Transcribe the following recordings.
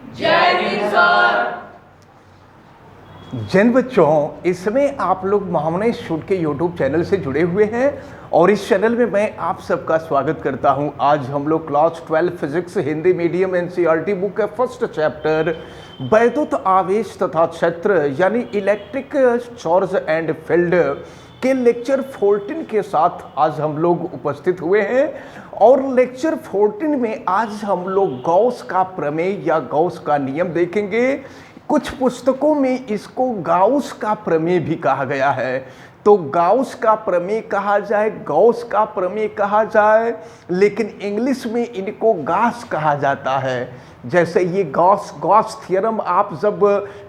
जय हिंद सर। जिन बच्चों इसमें आप लोग महामना शूट के यूट्यूब चैनल से जुड़े हुए हैं और इस चैनल में मैं आप सबका स्वागत करता हूं। आज हम लोग class 12 physics Hindi medium NCERT book के फर्स्ट चैप्टर वैद्युत आवेश तथा क्षेत्र यानी इलेक्ट्रिक चार्ज एंड फील्ड के लेक्चर 14 के साथ आज हम लोग उपस्थित हुए हैं। और लेक्चर 14 में आज हम लोग गॉस का प्रमेय या गॉस का नियम देखेंगे। कुछ पुस्तकों में इसको गाउस का प्रमेय भी कहा गया है, तो गाउस का प्रमेय कहा जाए, गॉस का प्रमेय कहा जाए, लेकिन इंग्लिश में इनको गास कहा जाता है। जैसे ये गॉस थ्योरम आप जब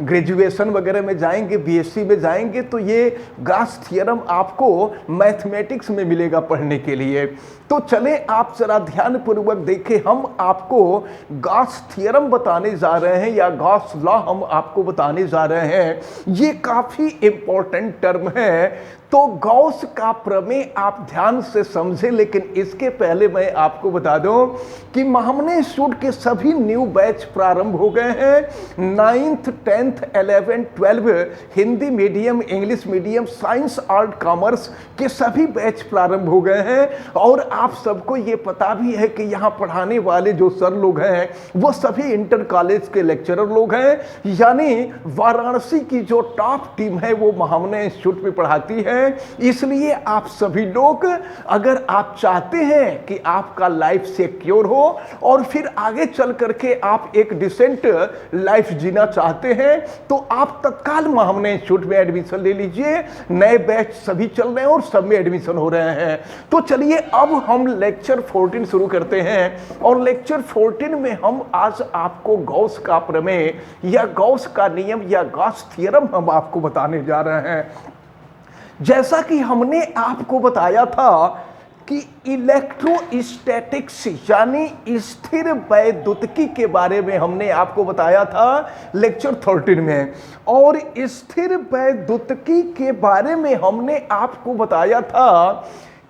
ग्रेजुएशन वगैरह में जाएंगे, बीएससी में जाएंगे, तो ये गॉस थ्योरम आपको मैथमेटिक्स में मिलेगा पढ़ने के लिए। तो चले आप जरा ध्यानपूर्वक देखें, हम आपको गॉस थ्योरम बताने जा रहे हैं या गॉस लॉ हम आपको बताने जा रहे हैं। ये काफी इंपॉर्टेंट टर्म है, तो गॉस का प्रमेय आप ध्यान से समझें। लेकिन इसके पहले मैं आपको बता दूं कि महामना शूट के सभी न्यू बैच प्रारंभ हो गए हैं। 9th 10th 11th 12 Hindi medium, English medium, science, art, commerce के सभी बैच प्रारंभ हो गए हैं। और आप सबको ये पता भी है कि यहाँ पढ़ाने वाले जो सर लोग हैं वो सभी इंटर कॉलेज के लेक्चरर लोग हैं, यानी वाराणसी की जो टॉप टीम है वो महामना शूट में पढ़ाती है। इसलिए आप सभी लोग, अगर आप चाहते हैं कि आपका लाइफ सिक्योर हो और फिर आगे चल करके आप एक डिसेंट लाइफ जीना चाहते हैं, तो आप तत्काल महामना शूट में एडमिशन ले लीजिए। नए बैच सभी चल रहे हैं और सब में एडमिशन हो रहे हैं। तो चलिए अब हम लेक्चर 14 शुरू करते हैं। और लेक्चर 14 में हम आज आपको गॉस का प्रमेय या गॉस का नियम या गॉस थ्योरम हम आपको बताने जा रहे हैं। जैसा कि हमने आपको बताया था कि इलेक्ट्रोस्टैटिक्स यानी स्थिर वैद्युतिकी के बारे में हमने आपको बताया था लेक्चर 13 में। और स्थिर वैद्युतिकी के बारे में हमने आपको बताया था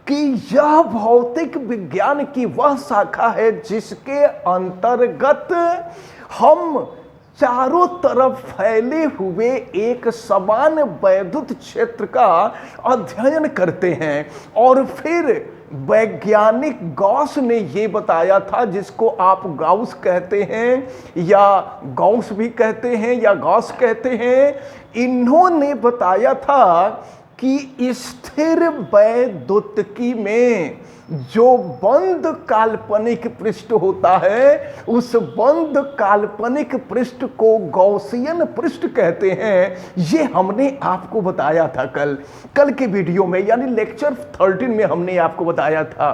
कि यह भौतिक विज्ञान की वह शाखा है जिसके अंतर्गत हम चारों तरफ फैले हुए एक समान वैद्युत क्षेत्र का अध्ययन करते हैं। और फिर वैज्ञानिक गॉस ने ये बताया था, जिसको आप गाउस कहते हैं या गॉस भी कहते हैं या गॉस कहते हैं, इन्होंने बताया था कि स्थिर वैद्युतिकी में जो बंद काल्पनिक पृष्ठ होता है उस बंद काल्पनिक पृष्ठ को गॉसियन पृष्ठ कहते हैं। ये हमने आपको बताया था कल के वीडियो में, यानी लेक्चर 13 में हमने आपको बताया था।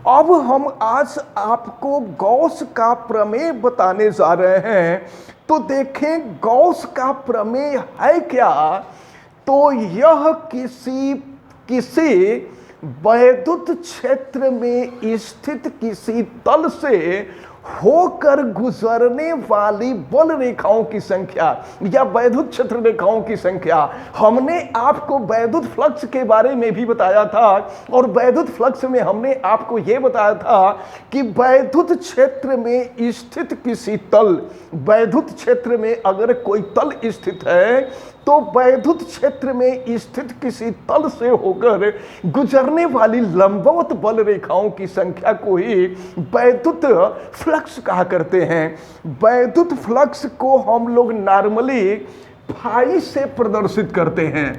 अब हम आज आपको गॉस का प्रमेय बताने जा रहे हैं। तो देखें गॉस का प्रमेय है क्या। तो यह किसी वैद्युत क्षेत्र में स्थित किसी तल से होकर गुजरने वाली बल रेखाओं की संख्या या वैद्युत क्षेत्र रेखाओं की संख्या। हमने आपको वैद्युत फ्लक्स के बारे में भी बताया था और वैद्युत फ्लक्स में हमने आपको यह बताया था कि वैद्युत क्षेत्र में स्थित किसी तल, वैद्युत क्षेत्र में अगर कोई तल स्थित है तो वैद्युत क्षेत्र में स्थित किसी तल से होकर गुजरने वाली लंबवत बल रेखाओं की संख्या को ही वैद्युत फ्लक्स कहा करते हैं। वैद्युत फ्लक्स को हम लोग नॉर्मली फाई से प्रदर्शित करते हैं,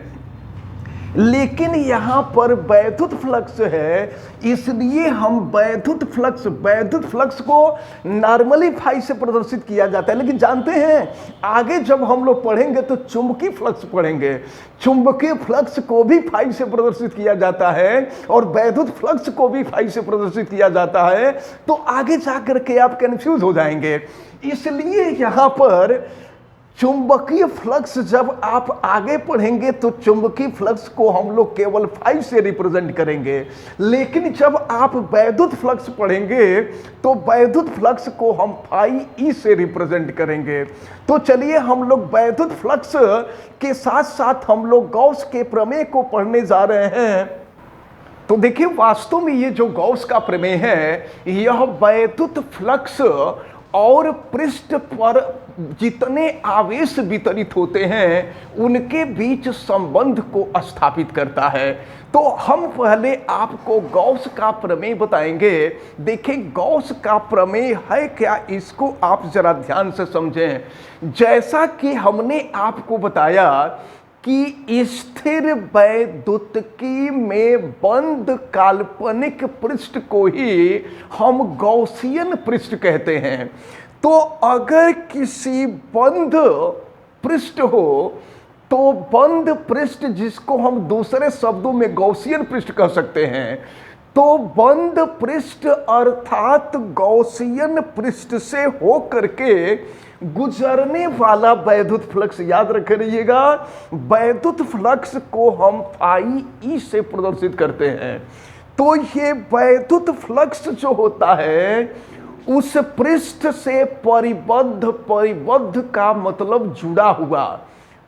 लेकिन यहां पर वैद्युत फ्लक्स है, इसलिए हम वैद्युत फ्लक्स को नॉर्मली फाई से प्रदर्शित किया जाता है। लेकिन जानते हैं आगे जब हम लोग पढ़ेंगे तो चुंबकीय फ्लक्स पढ़ेंगे, चुंबकीय फ्लक्स को भी फाई से प्रदर्शित किया जाता है और वैद्युत फ्लक्स को भी फाई से प्रदर्शित किया जाता है। तो आगे जाकर के आप कंफ्यूज हो जाएंगे। इसलिए यहां पर चुंबकीय फ्लक्स जब आप आगे पढ़ेंगे तो चुंबकीय फ्लक्स को हम लोग केवल फाई से रिप्रेजेंट करेंगे, लेकिन जब आप वैद्युत फ्लक्स पढ़ेंगे तो वैद्युत फ्लक्स को हम फाई ई से रिप्रेजेंट करेंगे। तो चलिए हम लोग वैद्युत फ्लक्स के साथ साथ हम लोग गॉस के प्रमेय को पढ़ने जा रहे हैं। तो देखिए वास्तव में ये जो गॉस का प्रमेय है यह वैद्युत फ्लक्स और पृष्ठ पर जितने आवेश वितरित होते हैं उनके बीच संबंध को स्थापित करता है। तो हम पहले आपको गॉस का प्रमेय बताएंगे। देखिए गॉस का प्रमेय है क्या, इसको आप जरा ध्यान से समझें। जैसा कि हमने आपको बताया कि स्थिर वैद्युतिकी में बंद काल्पनिक पृष्ठ को ही हम गॉसियन पृष्ठ कहते हैं। तो अगर किसी बंद पृष्ठ हो तो बंद पृष्ठ, जिसको हम दूसरे शब्दों में गॉसियन पृष्ठ कह सकते हैं, तो बंद पृष्ठ अर्थात गॉसियन पृष्ठ से होकर के गुजरने वाला वैद्युत फ्लक्स, याद रखे रहिएगा, वैद्युत फ्लक्स को हम फाई ई से प्रदर्शित करते हैं। तो ये वैद्युत फ्लक्स जो होता है उस पृष्ठ से परिबद्ध का मतलब जुड़ा हुआ,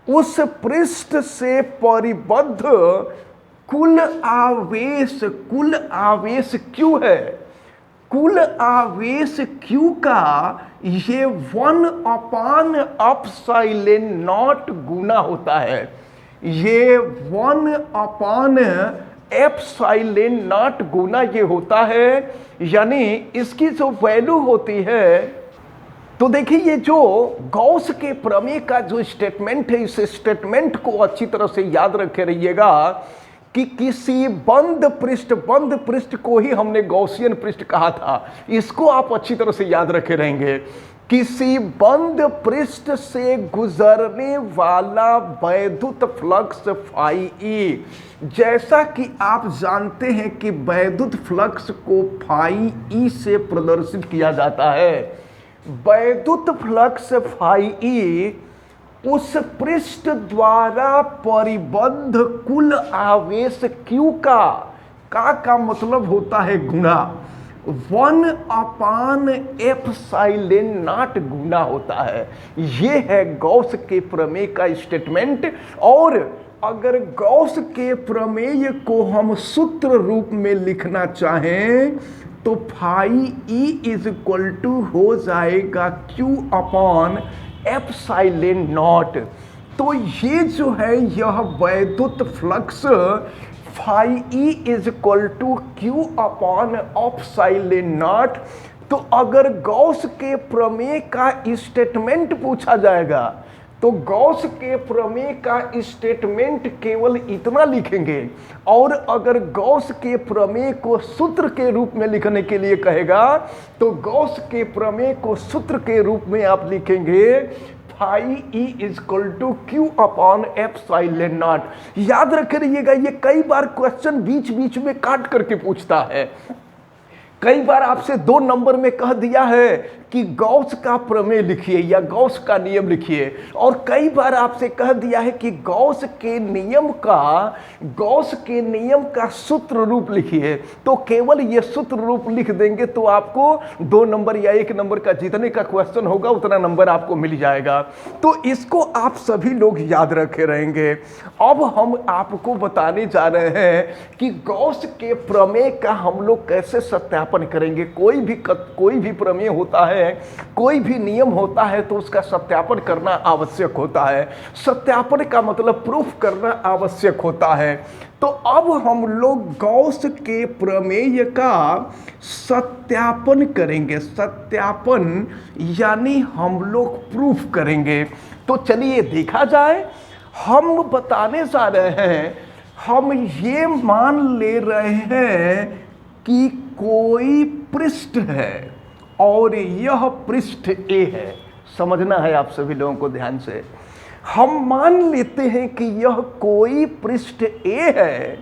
उस पृष्ठ से परिबद्ध कुल आवेश Q है। कुल आवेश Q का ये 1/ε0 गुना होता है। ये 1/ε0 गुना ये होता है, यानी इसकी जो वैल्यू होती है। तो देखिए ये जो गॉस के प्रमेय का जो स्टेटमेंट है, इस स्टेटमेंट को अच्छी तरह से याद रखे रहिएगा कि किसी बंद पृष्ठ को ही हमने गॉसियन पृष्ठ कहा था। इसको आप अच्छी तरह से याद रखे रहेंगे। किसी बंद पृष्ठ से गुजरने वाला वैद्युत फ्लक्स फाई ई, जैसा कि आप जानते हैं कि वैद्युत फ्लक्स को फाई ई से प्रदर्शित किया जाता है। वैद्युत फ्लक्स फाई ई उस पृष्ठ द्वारा परिबद्ध कुल आवेश Q का मतलब होता है गुना, 1/ε0 गुना होता है। ये है गॉस के प्रमेय का स्टेटमेंट। और अगर गॉस के प्रमेय को हम सूत्र रूप में लिखना चाहें तो phi E is equal to हो जाएगा Q/ε0। तो ये जो है यह वैद्युत flux phi E is equal to Q/ε0। तो अगर गॉस के प्रमेय का स्टेटमेंट पूछा जाएगा तो गॉस के प्रमेय का स्टेटमेंट केवल इतना लिखेंगे। और अगर गॉस के प्रमेय को सूत्र के रूप में लिखने के लिए कहेगा तो गॉस के प्रमेय को सूत्र के रूप में आप लिखेंगे phi E is equal to Q/ε0। याद रखे रहिएगा, ये कई बार क्वेश्चन बीच बीच में काट करके पूछता है। कई बार आपसे 2 नंबर में कह दिया है कि गॉस का प्रमेय लिखिए या गॉस का नियम लिखिए, और कई बार आपसे कह दिया है कि गॉस के नियम का सूत्र रूप लिखिए। तो केवल ये सूत्र रूप लिख देंगे तो आपको 2 नंबर या 1 नंबर का जितने का क्वेश्चन होगा उतना नंबर आपको मिल जाएगा। तो इसको आप सभी लोग याद रखे रहेंगे। अब हम आपको बताने जा रहे हैं कि गॉस के प्रमेय का हम लोग कैसे सत्यापन करेंगे। कोई भी प्रमेय होता है, कोई भी नियम होता है तो उसका सत्यापन करना आवश्यक होता है। सत्यापन का मतलब प्रूफ करना आवश्यक होता है। तो अब हम लोग गॉस के प्रमेय का सत्यापन करेंगे। सत्यापन यानी हम लोग प्रूफ करेंगे। तो चलिए देखा जाए। हम बताने जा रहे हैं, हम ये मान ले रहे हैं कि कोई पृष्ठ है और यह पृष्ठ A है। समझना है आप सभी लोगों को ध्यान से। हम मान लेते हैं कि यह कोई पृष्ठ A है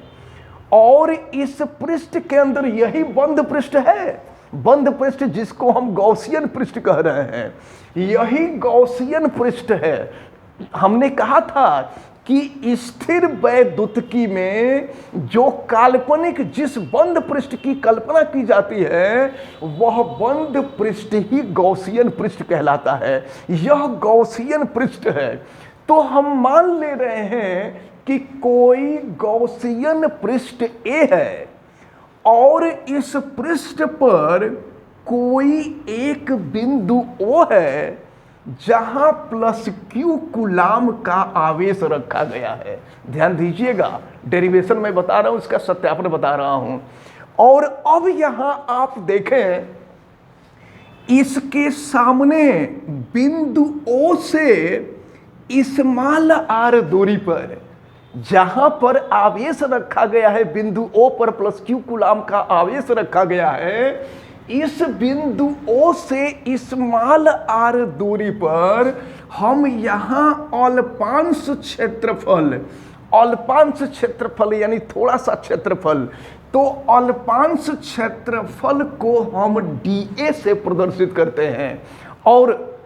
और इस पृष्ठ के अंदर यही बंद पृष्ठ है। बंद पृष्ठ जिसको हम गॉसियन पृष्ठ कह रहे हैं, यही गॉसियन पृष्ठ है। हमने कहा था कि स्थिर वैद्युतिकी में जो काल्पनिक जिस बंद पृष्ठ की कल्पना की जाती है वह बंद पृष्ठ ही गॉसियन पृष्ठ कहलाता है। यह गॉसियन पृष्ठ है। तो हम मान ले रहे हैं कि कोई गॉसियन पृष्ठ A है और इस पृष्ठ पर कोई एक बिंदु ओ है जहां प्लस क्यू कूलाम का आवेश रखा गया है। ध्यान दीजिएगा, डेरिवेशन में बता रहा हूं, इसका सत्यापन बता रहा हूं। और अब यहां आप देखें, इसके सामने बिंदु ओ से स्मॉल आर दूरी पर जहां पर आवेश रखा गया है, बिंदु ओ पर प्लस क्यू कूलाम का आवेश रखा गया है, इस बिंदु ओ से स्मॉल आर दूरी पर हम यहां अल्पांश क्षेत्रफल यानी थोड़ा सा क्षेत्रफल, तो अल्पांश क्षेत्रफल को हम डीए से प्रदर्शित करते हैं। और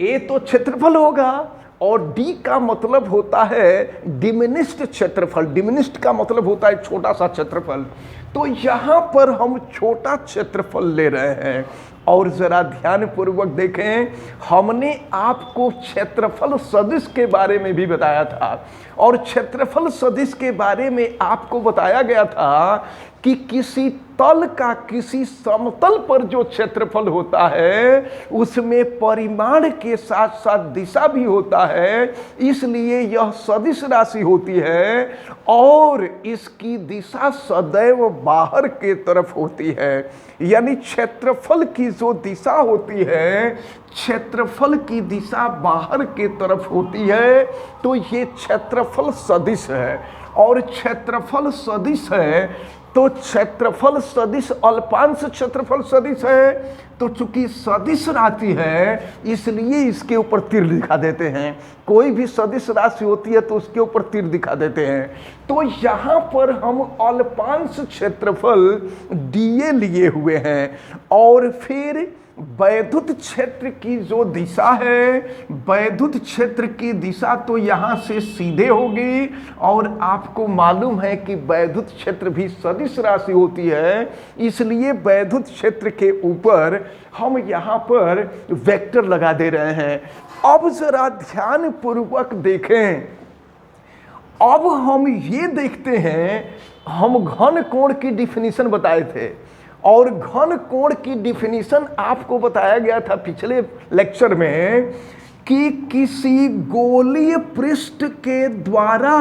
ए तो क्षेत्रफल होगा और डी का मतलब होता है डिमिनिश्ड क्षेत्रफल। डिमिनिश्ड का मतलब होता है छोटा सा क्षेत्रफल। तो यहां पर हम छोटा क्षेत्रफल ले रहे हैं। और जरा ध्यान पूर्वक देखें, हमने आपको क्षेत्रफल सदिश के बारे में भी बताया था। और क्षेत्रफल सदिश के बारे में आपको बताया गया था कि किसी तल का किसी समतल पर जो क्षेत्रफल होता है उसमें परिमाण के साथ साथ दिशा भी होता है, इसलिए यह सदिश राशि होती है और इसकी दिशा सदैव बाहर के तरफ होती है। यानी क्षेत्रफल की जो दिशा होती है, क्षेत्रफल की दिशा बाहर के तरफ होती है, तो ये क्षेत्रफल सदिश है। और क्षेत्रफल सदिश है तो क्षेत्रफल सदिश अल्पांश क्षेत्रफल सदिश है, तो चूंकि सदिश राशि है इसलिए इसके ऊपर तीर दिखा देते हैं। कोई भी सदिश राशि होती है तो उसके ऊपर तीर दिखा देते हैं। तो यहाँ पर हम अल्पांश क्षेत्रफल डीए लिए हुए हैं। और फिर वैद्युत क्षेत्र की जो दिशा है, वैद्युत क्षेत्र की दिशा तो यहाँ से सीधे होगी। और आपको मालूम है कि वैद्युत क्षेत्र भी सदिश राशि होती है, इसलिए वैद्युत क्षेत्र के ऊपर हम यहाँ पर वेक्टर लगा दे रहे हैं। अब जरा ध्यान पूर्वक देखें, अब हम ये देखते हैं, हम घन कोण की डिफिनीशन बताए थे और घन कोण की डिफिनीशन आपको बताया गया था पिछले लेक्चर में कि किसी गोलीय पृष्ठ के द्वारा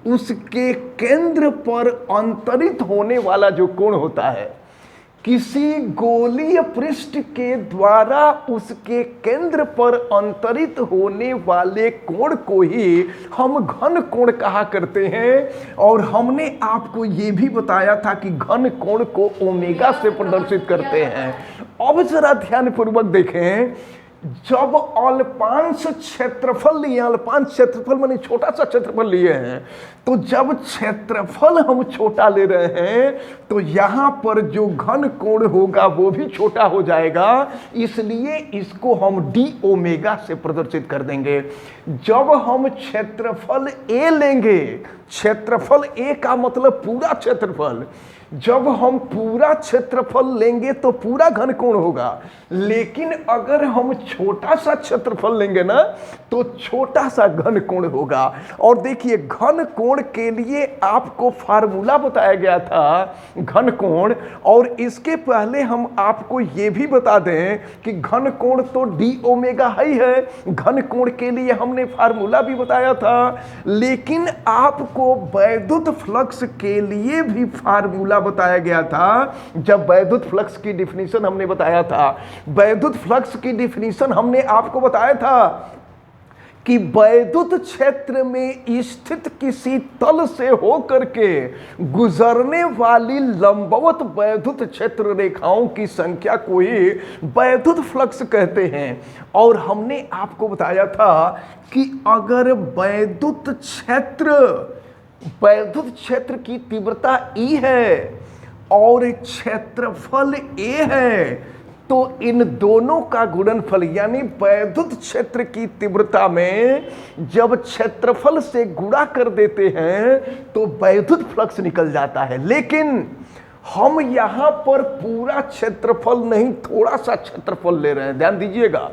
उसके केंद्र पर अंतरित होने वाला जो कोण होता है, किसी गोलीय पृष्ठ के द्वारा उसके केंद्र पर अंतरित होने वाले कोण को ही हम घन कोण कहा करते हैं। और हमने आपको ये भी बताया था कि घन कोण को ओमेगा से प्रदर्शित करते हैं। अब जरा ध्यान पूर्वक देखें, जब अल्पांश क्षेत्रफल लिए, अल्पांश क्षेत्रफल माने छोटा सा क्षेत्रफल लिए हैं, तो जब क्षेत्रफल हम छोटा ले रहे हैं तो यहां पर जो घन कोण होगा वो भी छोटा हो जाएगा, इसलिए इसको हम डी ओमेगा से प्रदर्शित कर देंगे। जब हम क्षेत्रफल ए लेंगे, क्षेत्रफल ए का मतलब पूरा क्षेत्रफल, जब हम पूरा क्षेत्रफल लेंगे तो पूरा घन कोण होगा। लेकिन अगर हम छोटा सा क्षेत्रफल लेंगे ना तो छोटा सा घन कोण होगा। और देखिए, घन कोण के लिए आपको फार्मूला बताया गया था घन कोण, और इसके पहले हम आपको ये भी बता दें कि घन कोण तो डी ओमेगा ही है। घन कोण के लिए हमने फार्मूला भी बताया था, लेकिन आपको वैद्युत फ्लक्स के लिए भी फार्मूला बताया गया था। जब वैद्युत फ्लक्स की डिफिनीशन हमने बताया था, वैद्युत फ्लक्स की डिफिनीशन हमने आपको बताया था कि वैद्युत क्षेत्र में स्थित किसी तल से होकर के गुजरने वाली लंबवत वैद्युत क्षेत्र रेखाओं की संख्या को ही वैद्युत फ्लक्स कहते हैं। और हमने आपको बताया था कि अगर वैद्युत क्षेत्र की तीव्रता E है और क्षेत्रफल A है, तो इन दोनों का गुणनफल यानी वैद्युत क्षेत्र की तीव्रता में जब क्षेत्रफल से गुणा कर देते हैं तो वैद्युत फ्लक्स निकल जाता है। लेकिन हम यहां पर पूरा क्षेत्रफल नहीं, थोड़ा सा क्षेत्रफल ले रहे हैं। ध्यान दीजिएगा,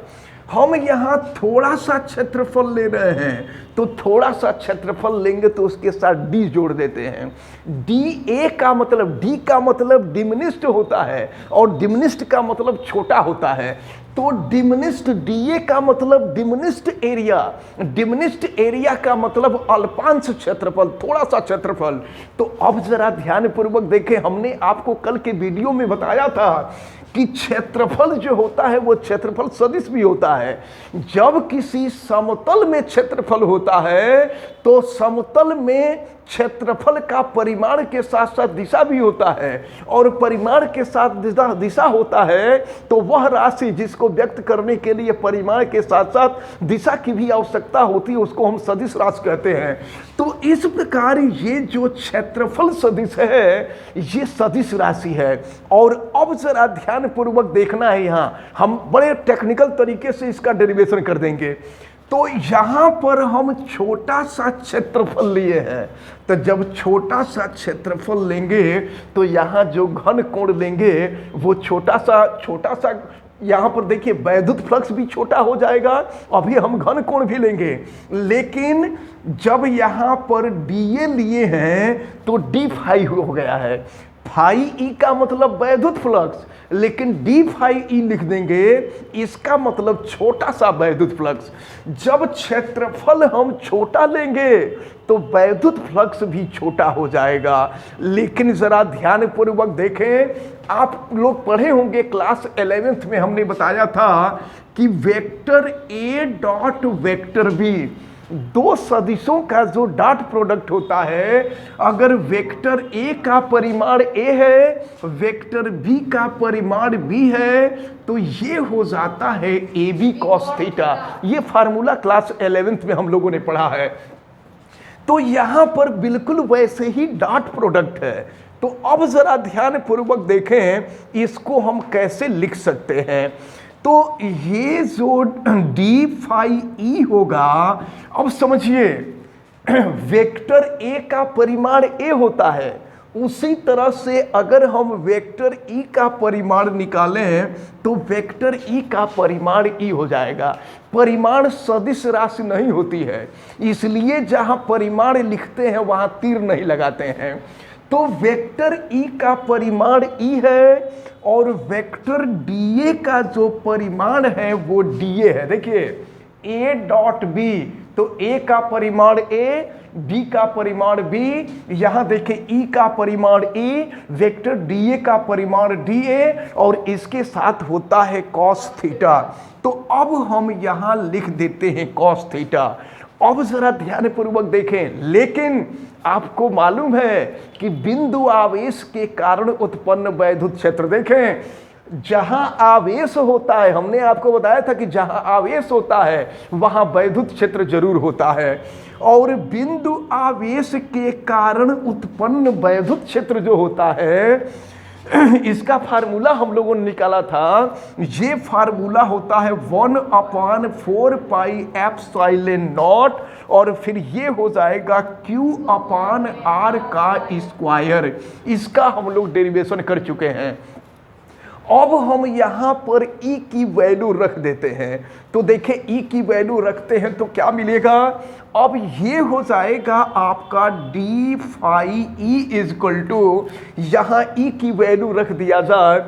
हम यहाँ थोड़ा सा क्षेत्रफल ले रहे हैं, तो थोड़ा सा क्षेत्रफल लेंगे तो उसके साथ डी जोड़ देते हैं। डी का मतलब डिमिनिस्ड होता है और डिमिनिस्ड का मतलब छोटा होता है। तो डिमिनिस्ड डीए का मतलब डिमिनिस्ड एरिया का मतलब अल्पांश क्षेत्रफल, थोड़ा सा क्षेत्रफल। तो अब जरा ध्यान पूर्वक देखें, हमने आपको कल के वीडियो में बताया था कि क्षेत्रफल जो होता है वो क्षेत्रफल सदिश भी होता है। जब किसी समतल में क्षेत्रफल होता है तो समतल में क्षेत्रफल का परिमाण के साथ साथ दिशा भी होता है, और परिमाण के साथ दिशा होता है तो वह राशि जिसको व्यक्त करने के लिए परिमाण के साथ साथ दिशा की भी आवश्यकता होती है उसको हम सदिश राशि कहते हैं। तो इस प्रकार ये जो क्षेत्रफल सदिश है ये सदिश राशि है। और अब जरा ध्यान पूर्वक देखना है, यहाँ हम बड़े टेक्निकल तरीके से इसका डेरिवेशन कर देंगे। तो यहाँ पर हम छोटा सा क्षेत्रफल लिए हैं, तो जब छोटा सा क्षेत्रफल लेंगे तो यहाँ जो घन कोण लेंगे वो छोटा सा यहाँ पर देखिए वैद्युत फ्लक्स भी छोटा हो जाएगा, अभी हम घन कोण भी लेंगे। लेकिन जब यहाँ पर डीए लिए हैं तो डी फाई हो गया है। फाई ई का मतलब वैद्युत फ्लक्स, लेकिन डी फाई ई लिख देंगे, इसका मतलब छोटा सा वैद्युत फ्लक्स। जब क्षेत्रफल हम छोटा लेंगे तो वैद्युत फ्लक्स भी छोटा हो जाएगा। लेकिन जरा ध्यान पूर्वक देखें, आप लोग पढ़े होंगे क्लास 11th में हमने बताया था कि vector A dot vector B, दो सदिशों का जो डॉट प्रोडक्ट होता है, अगर वेक्टर ए का परिमाण ए है, वेक्टर बी का परिमाण बी है, तो ये हो जाता है ए बी कॉस थीटा। ये फार्मूला क्लास 11th में हम लोगों ने पढ़ा है। तो यहां पर बिल्कुल वैसे ही डॉट प्रोडक्ट है। तो अब जरा ध्यान पूर्वक देखें इसको हम कैसे लिख सकते हैं। तो ये जो डी फाई ई होगा, अब समझिए वेक्टर ए का परिमाण ए होता है, उसी तरह से अगर हम वेक्टर ई का परिमाण निकालें तो वेक्टर ई का परिमाण ई हो जाएगा। परिमाण सदिश राशि नहीं होती है, इसलिए जहां परिमाण लिखते हैं वहां तीर नहीं लगाते हैं। तो वेक्टर ई का परिमाण ई है और वेक्टर डीए का जो परिमाण है वो डीए है। देखिए ए डॉट बी, तो ए का परिमाण ए, बी का परिमाण बी, यहां देखिए ई का परिमाण ई, वेक्टर डीए का परिमाण डीए, और इसके साथ होता है कॉस थीटा। तो अब हम यहां लिख देते हैं कॉस थीटा। अब जरा ध्यान पूर्वक देखें, लेकिन आपको मालूम है कि बिंदु आवेश के कारण उत्पन्न वैद्युत क्षेत्र, देखें जहां आवेश होता है, हमने आपको बताया था कि जहां आवेश होता है वहां वैद्युत क्षेत्र जरूर होता है, और बिंदु आवेश के कारण उत्पन्न वैद्युत क्षेत्र जो होता है इसका फार्मूला हम लोगों ने निकाला था। ये फार्मूला होता है 1/4 पाई एप्सिलॉन नॉट, और फिर ये हो जाएगा Q/R का स्क्वायर। इसका हम लोग डेरिवेशन कर चुके हैं। अब हम यहाँ पर E की वैल्यू रख देते हैं। तो देखें E की वैल्यू रखते हैं तो क्या मिलेगा, अब ये हो जाएगा आपका D phi E is equal to, यहाँ ई की वैल्यू रख दिया जाए,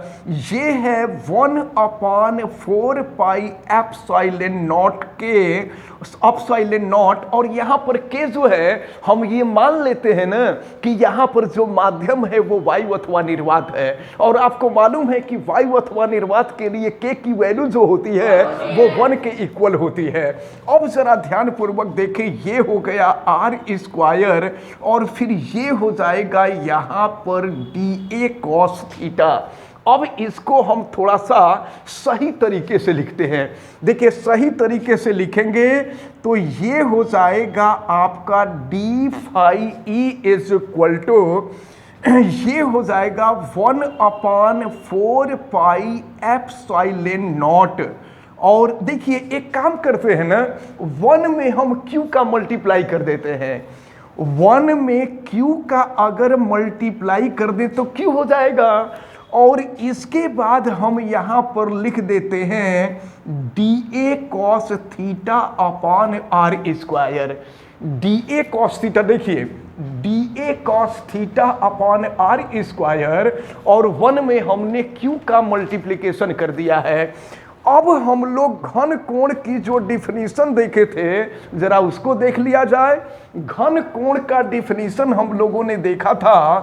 ये है 1/4 पाई एप्सिलॉन नॉट के, एप्सिलॉन नॉट, और यहाँ पर के जो है हम ये मान लेते हैं ना कि यहाँ पर जो माध्यम है वो वायु अथवा निर्वात है, और आपको मालूम है कि वायु अथवा निर्वात के लिए के की वैल्यू जो होती है वो 1 के इक्वल होती है। अब जरा ध्यान पूर्वक देखें, ये हो गया आर स्क्वायर, और फिर ये हो जाएगा यहाँ पर डी ए कॉस थीटा। अब इसको हम थोड़ा सा सही तरीके से लिखते हैं। देखिए सही तरीके से लिखेंगे तो ये हो जाएगा आपका D phi E is equal to, ये हो जाएगा 1/4 पाई एप्सिलॉन नॉट। और देखिए एक काम करते हैं ना, 1 में हम Q का मल्टीप्लाई कर देते हैं। 1 में Q का अगर मल्टीप्लाई कर दे तो Q हो जाएगा, और इसके बाद हम यहां पर लिख देते हैं D A cos theta upon R square. D A cos theta, देखिए D A cos theta upon R square, और 1 में हमने क्यू का मल्टीप्लिकेशन कर दिया है। अब हम लोग घन कोण की जो डिफिनीशन देखे थे, जरा उसको देख लिया जाए। घन कोण का डिफिनीशन हम लोगों ने देखा था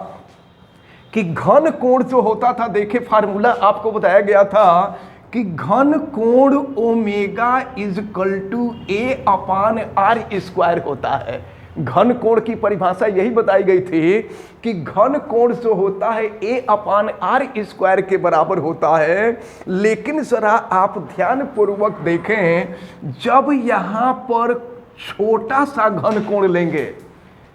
कि घन कोण जो होता था, देखे फार्मूला आपको बताया गया था कि घन कोण omega is equal to A upon R square होता है। घन कोण की परिभाषा यही बताई गई थी कि घन कोण जो होता है ए अपान आर स्क्वायर के बराबर होता है। लेकिन जरा आप ध्यान पूर्वक देखें, जब यहां पर छोटा सा घन कोण लेंगे,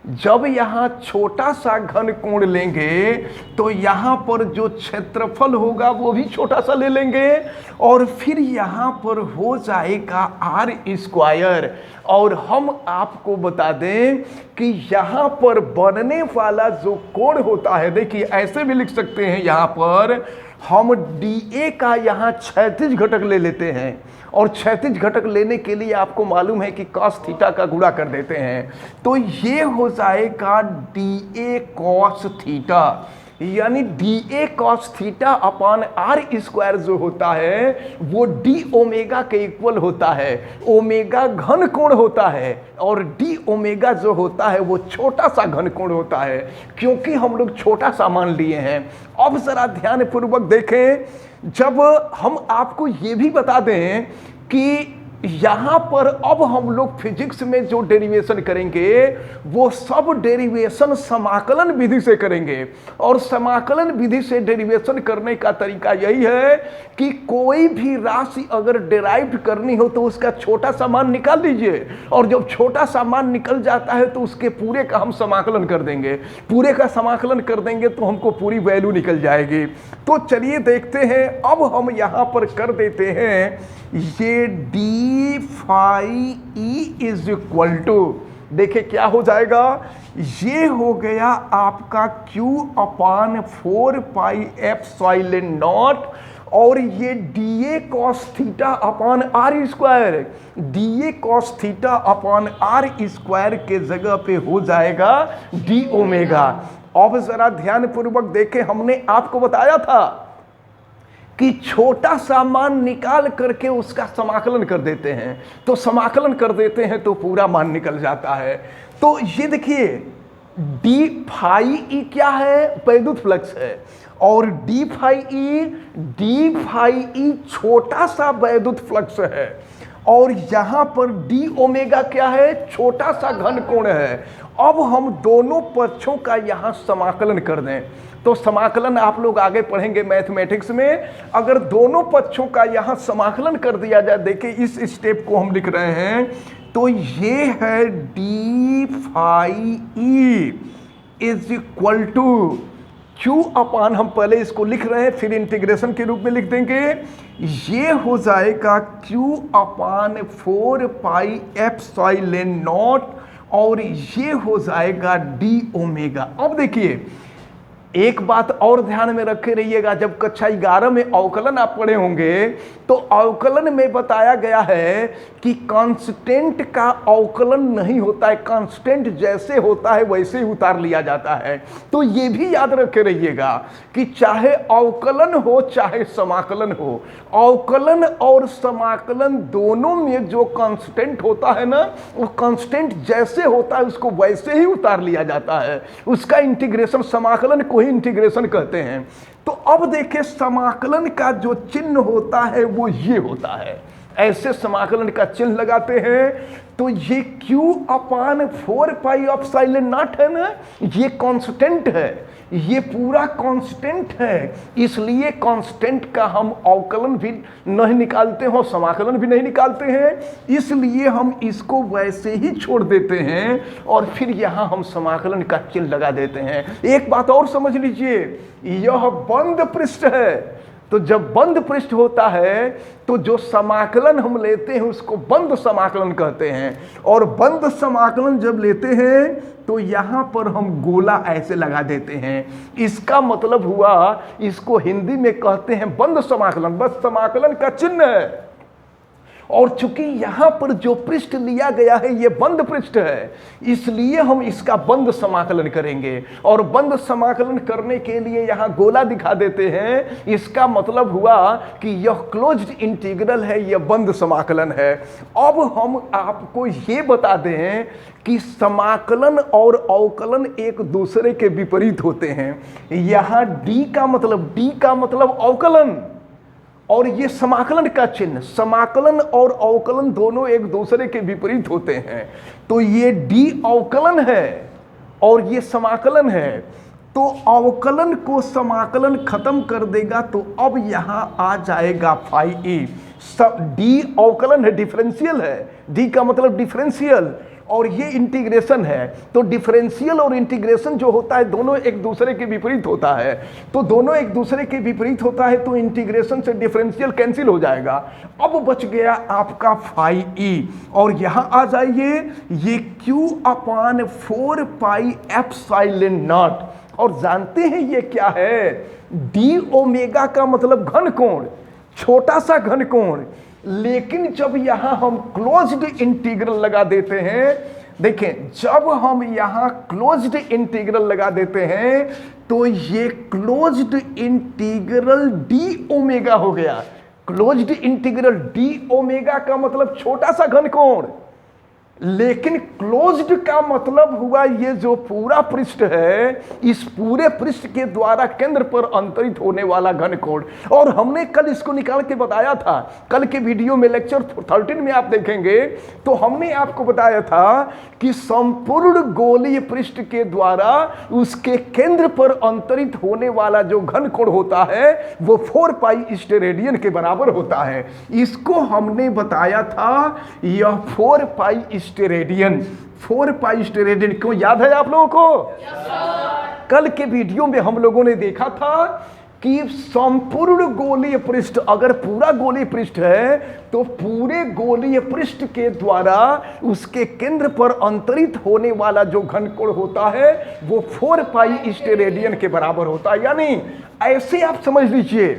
जब यहां छोटा सा घन कोण लेंगे तो यहां पर जो क्षेत्रफल होगा वो भी छोटा सा ले लेंगे, और फिर यहां पर हो जाएगा आर स्क्वायर। और हम आपको बता दें कि यहां पर बनने वाला जो कोण होता है, देखिए ऐसे भी लिख सकते हैं, यहां पर हम डी ए का यहां क्षैतिज घटक ले लेते हैं, और क्षैतिज घटक लेने के लिए आपको मालूम है कि cos थीटा का गुणा कर देते हैं, तो ये हो जाएगा डी ए कॉस थीटा, यानी D A cos theta upon R square जो होता है वो डी ओमेगा के इक्वल होता है। ओमेगा घन कोण होता है और डी ओमेगा जो होता है वो छोटा सा घन कोण होता है, क्योंकि हम लोग छोटा सा मान लिए हैं। अब जरा ध्यान पूर्वक देखें, जब हम आपको ये भी बता दें कि यहां पर अब हम लोग फिजिक्स में जो डेरिवेशन करेंगे वो सब डेरिवेशन समाकलन विधि से करेंगे, और समाकलन विधि से डेरिवेशन करने का तरीका यही है कि कोई भी राशि अगर डेराइव करनी हो तो उसका छोटा सा मान निकाल लीजिए, और जब छोटा सा मान निकल जाता है तो उसके पूरे का हम समाकलन कर देंगे। पूरे का समाकलन कर देंगे तो हमको पूरी वैल्यू निकल जाएगी। तो चलिए देखते हैं, अब हम यहां पर कर देते हैं ये D phi E is equal to, देखिए क्या हो जाएगा, ये हो गया आपका Q upon 4 pi epsilon naught, और ये D A cos theta upon R square, D A cos theta upon R square के जगह पे हो जाएगा डी ओमेगा। अब जरा ध्यान पूर्वक देखें, हमने आपको बताया था कि छोटा सा मान निकाल करके उसका समाकलन कर देते हैं, तो समाकलन कर देते हैं तो पूरा मान निकल जाता है। तो ये देखिए डी फाई ई क्या है, वैद्युत फ्लक्स है, और डी फाई ई छोटा सा वैद्युत फ्लक्स है, और यहां पर डी ओमेगा क्या है, छोटा सा घन कोण है। अब हम दोनों पक्षों का यहां समाकलन कर दें, तो समाकलन आप लोग आगे पढ़ेंगे मैथमेटिक्स में। अगर दोनों पक्षों का यहां समाकलन कर दिया जाए, देखिए इस स्टेप को हम लिख रहे हैं, तो ये है D phi E is equal to Q upon, हम पहले इसको लिख रहे हैं फिर इंटीग्रेशन के रूप में लिख देंगे, ये हो जाएगा Q upon 4 pi epsilon naught, और ये हो जाएगा डी ओमेगा। अब देखिए एक बात और ध्यान में रखे रहिएगा, जब कक्षा 11 में अवकलन आप पढ़े होंगे तो अवकलन में बताया गया है कि कांस्टेंट का अवकलन नहीं होता है, कांस्टेंट जैसे होता है वैसे ही उतार लिया जाता है। तो ये भी याद रखे रहिएगा कि चाहे अवकलन हो चाहे समाकलन हो, अवकलन और समाकलन दोनों में जो कांस्टेंट होता है ना, वो कांस्टेंट जैसे होता है उसको वैसे ही उतार लिया जाता है, उसका इंटीग्रेशन, समाकलन को ही इंटीग्रेशन कहते हैं। तो अब देखिए समाकलन का जो चिन्ह होता है वो ये होता है, ऐसे समाकलन का चिन्ह लगाते हैं। तो ये Q upon 4 pi epsilon not है ना, ये कांस्टेंट है, ये पूरा कांस्टेंट है, इसलिए कांस्टेंट का हम अवकलन भी नहीं निकालते हैं, समाकलन भी नहीं निकालते हैं, इसलिए हम इसको वैसे ही छोड़ देते हैं और फिर यहाँ हम समाकलन का चिन्ह लगा देते हैं। एक बात और समझ लीजिए, यह बंद पृष्ठ है, तो जब बंद पृष्ठ होता है तो जो समाकलन हम लेते हैं उसको बंद समाकलन कहते हैं। और बंद समाकलन जब लेते हैं तो यहां पर हम गोला ऐसे लगा देते हैं। इसका मतलब हुआ, इसको हिंदी में कहते हैं बंद समाकलन, बस समाकलन का चिन्ह है। और चूंकि यहां पर जो पृष्ठ लिया गया है ये बंद पृष्ठ है, इसलिए हम इसका बंद समाकलन करेंगे। और बंद समाकलन करने के लिए यहां गोला दिखा देते हैं। इसका मतलब हुआ कि यह क्लोज्ड इंटीग्रल है, यह बंद समाकलन है। अब हम आपको ये बता दें कि समाकलन और अवकलन एक दूसरे के विपरीत होते हैं। यहां डी का मतलब अवकलन, और ये समाकलन का चिन्ह, समाकलन और अवकलन दोनों एक दूसरे के विपरीत होते हैं। तो ये डी अवकलन है और ये समाकलन है। तो अवकलन को समाकलन खत्म कर देगा तो अब यहां आ जाएगा फाई ई। डी अवकलन है, डिफरेंशियल है, डी का मतलब डिफरेंशियल, और ये इंटीग्रेशन है। तो डिफरेंशियल और इंटीग्रेशन जो होता है दोनों एक दूसरे के विपरीत होता है। तो दोनों एक दूसरे के विपरीत होता है तो इंटीग्रेशन से डिफरेंशियल कैंसिल हो जाएगा। अब बच गया आपका फाई ई। और यहां आ जाइए, ये Q/4 पाई एप्सिलॉन नॉट। और जानते हैं ये क्या है? डी ओमेगा का मतलब घन कोण, छोटा सा घन कोण। लेकिन जब यहां हम क्लोज्ड इंटीग्रल लगा देते हैं, देखें जब हम यहां क्लोज्ड इंटीग्रल लगा देते हैं तो ये क्लोज्ड इंटीग्रल डी ओमेगा हो गया। क्लोज्ड इंटीग्रल डी ओमेगा का मतलब छोटा सा घन कोण, लेकिन क्लोज्ड का मतलब हुआ ये जो पूरा पृष्ठ है, इस पूरे पृष्ठ के द्वारा केंद्र पर अंतरित होने वाला घन कोण। और हमने कल इसको निकाल के बताया था, कल के वीडियो में लेक्चर 13 में आप देखेंगे तो हमने आपको बताया था कि संपूर्ण गोलीय पृष्ठ के द्वारा उसके केंद्र पर अंतरित होने वाला जो घन कोण होता है वो 4 पाई स्टेरेडियन के बराबर होता है। इसको हमने बताया था, यह 4 पाई स्टेरेडियन, 4 पाई स्टेरेडियन। क्यों याद है आप लोगों को? कल के वीडियो में हम लोगों ने देखा था कि संपूर्ण गोलीय पृष्ठ, अगर पूरा गोलीय पृष्ठ है तो पूरे गोलीय पृष्ठ के द्वारा उसके केंद्र पर अंतरित होने वाला जो घनकोण होता है वो 4 पाई स्टेरेडियन के बराबर होता है। यानी ऐसे आप समझ लीजिए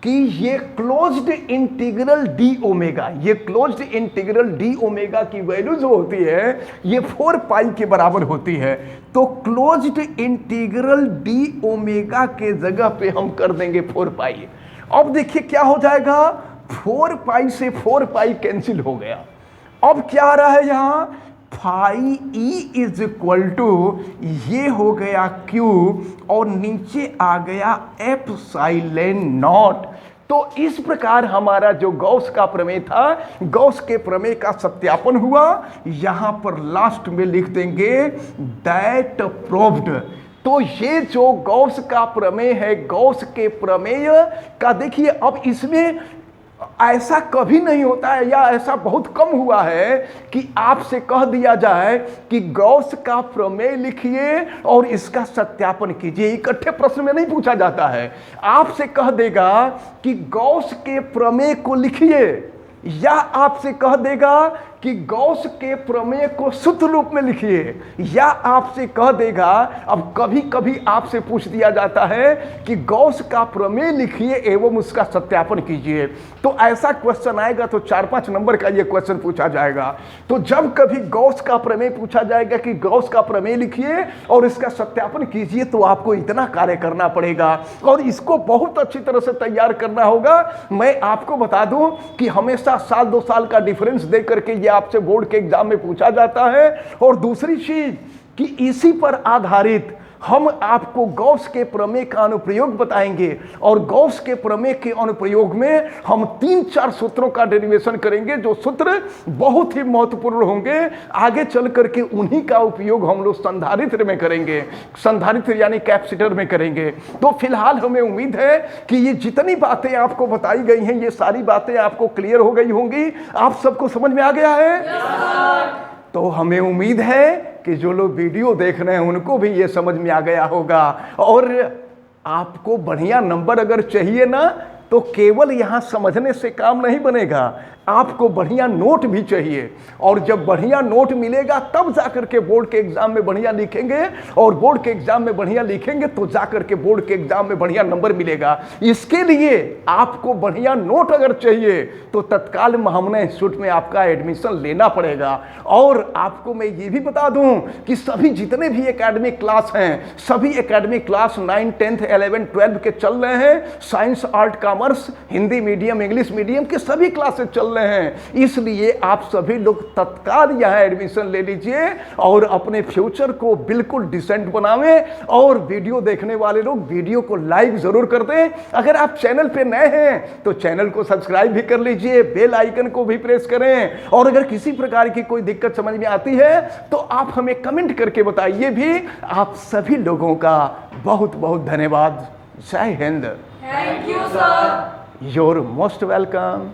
कि ये क्लोज्ड इंटीग्रल डी ओमेगा, ये क्लोज्ड इंटीग्रल डी ओमेगा की वैल्यू जो होती है ये 4 पाई के बराबर होती है। तो क्लोज्ड इंटीग्रल डी ओमेगा के जगह पे हम कर देंगे 4 पाई। अब देखिए क्या हो जाएगा, 4 पाई से 4 पाई कैंसिल हो गया। अब क्या आ रहा है यहां, phi E is equal to, ये हो गया Q और नीचे आ गया एप्सिलॉन नॉट। तो इस प्रकार हमारा जो गॉस का प्रमेय था, गॉस के प्रमेय का सत्यापन हुआ। यहां पर लास्ट में लिख देंगे दैट प्रूव्ड। तो ये जो गॉस का प्रमेय है, गॉस के प्रमेय का देखिए, अब इसमें ऐसा कभी नहीं होता है या ऐसा बहुत कम हुआ है कि आपसे कह दिया जाए कि गॉस का प्रमेय लिखिए और इसका सत्यापन कीजिए। इकट्ठे प्रश्न में नहीं पूछा जाता है। आपसे कह देगा कि गॉस के प्रमेय को लिखिए, या आपसे कह देगा कि गॉस के प्रमेय को सूत्र रूप में लिखिए, या आपसे कह देगा, अब कभी कभी आपसे पूछ दिया जाता है कि गॉस का प्रमेय लिखिए एवं उसका सत्यापन कीजिए। तो ऐसा क्वेश्चन आएगा तो 4-5 नंबर का ये क्वेश्चन पूछा जाएगा। तो जब कभी गॉस का प्रमेय पूछा जाएगा कि गॉस का प्रमेय लिखिए और इसका सत्यापन कीजिए, तो आपको इतना कार्य करना पड़ेगा और इसको बहुत अच्छी तरह से तैयार करना होगा। मैं आपको बता दूं कि हमेशा साल 2 साल का डिफरेंस दे करके ये आपसे बोर्ड के एग्जाम में पूछा जाता है। और दूसरी चीज कि इसी पर आधारित हम आपको गॉस के प्रमेय का अनुप्रयोग बताएंगे और गॉस के प्रमेय के अनुप्रयोग में हम 3-4 सूत्रों का डेरिवेशन करेंगे, जो सूत्र बहुत ही महत्वपूर्ण होंगे। आगे चल करके उन्हीं का उपयोग हम लोग संधारित्र में करेंगे, संधारित्र यानी कैपेसिटर में करेंगे। तो फिलहाल हमें उम्मीद है कि ये जितनी बातें आपको बताई गई हैं ये सारी बातें आपको क्लियर हो गई होंगी। आप सबको समझ में आ गया है? तो हमें उम्मीद है कि जो लोग वीडियो देख रहे हैं उनको भी ये समझ में आ गया होगा। और आपको बढ़िया नंबर अगर चाहिए ना तो केवल यहाँ समझने से काम नहीं बनेगा, आपको बढ़िया नोट भी चाहिए। और जब बढ़िया नोट मिलेगा तब जाकर के बोर्ड के एग्जाम में बढ़िया लिखेंगे, और बोर्ड के एग्जाम में बढ़िया लिखेंगे तो जाकर के बोर्ड के एग्जाम में बढ़िया नंबर मिलेगा। इसके लिए आपको बढ़िया नोट अगर चाहिए तो तत्काल महामना इंस्टीट्यूट में आपका एडमिशन लेना पड़ेगा। और आपको मैं ये भी बता दूं कि सभी जितने भी एकेडमिक क्लास हैं, सभी एकेडमिक क्लास 9, 10, 11, 12 के चल रहे हैं। Science, art, commerce, Hindi medium, English medium के सभी क्लासेस चल रहे हैं। इसलिए आप सभी लोग तत्काल यहां एडमिशन ले लीजिए और अपने फ्यूचर को बिल्कुल डिसेंट बनावें। और वीडियो देखने वाले लोग वीडियो को लाइक जरूर कर दें। अगर आप चैनल पे नए हैं तो चैनल को सब्सक्राइब भी कर लीजिए, बेल आइकन को भी प्रेस करें। और अगर किसी प्रकार की कोई दिक्कत समझ में आती है तो आप हमें कमेंट करके बताइए भी। आप सभी लोगों का बहुत बहुत धन्यवाद। जय Hind. Thank you, sir. You're most welcome.